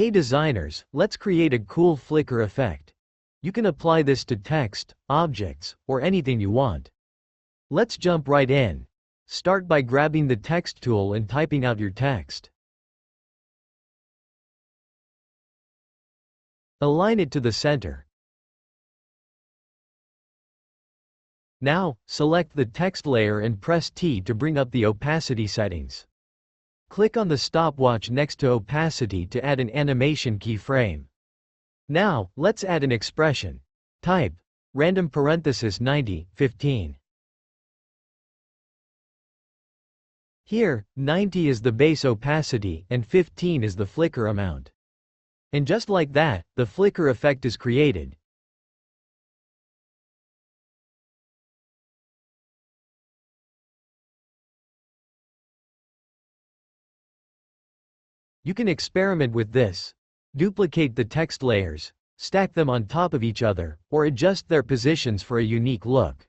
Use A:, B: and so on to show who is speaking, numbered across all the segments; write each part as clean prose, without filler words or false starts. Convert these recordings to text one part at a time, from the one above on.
A: Hey designers, let's create a cool flicker effect. You can apply this to text, objects, or anything you want. Let's jump right in. Start by grabbing the text tool and typing out your text. Align it to the center. Now, select the text layer and press T to bring up the opacity settings. Click on the stopwatch next to opacity to add an animation keyframe. Now, let's add an expression. Type random parenthesis 90, 15. Here, 90 is the base opacity and 15 is the flicker amount. And just like that, the flicker effect is created. You can experiment with this. Duplicate the text layers, stack them on top of each other, or adjust their positions for a unique look.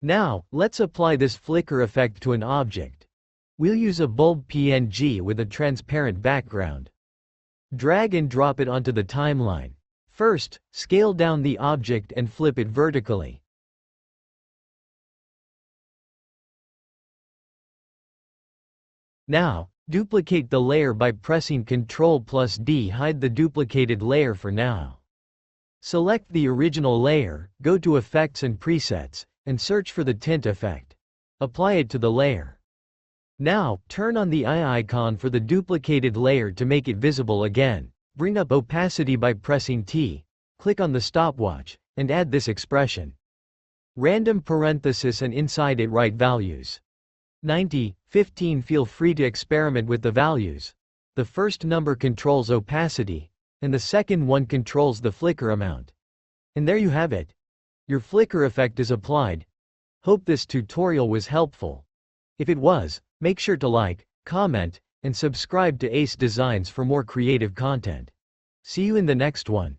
A: Now, let's apply this flicker effect to an object. We'll use a bulb PNG with a transparent background. Drag and drop it onto the timeline. First, scale down the object and flip it vertically. Now, duplicate the layer by pressing Ctrl+D. Hide the duplicated layer for now. Select the original layer, go to Effects and Presets, and search for the tint effect. Apply it to the layer. Now, turn on the eye icon for the duplicated layer to make it visible again. Bring up opacity by pressing T, click on the stopwatch, and add this expression. Random parenthesis and inside it write values. 90, 15. Feel free to experiment with the values. The first number controls opacity, and the second one controls the flicker amount. And there you have it. Your flicker effect is applied. Hope this tutorial was helpful. If it was, make sure to like, comment, and subscribe to Ace Designs for more creative content. See you in the next one.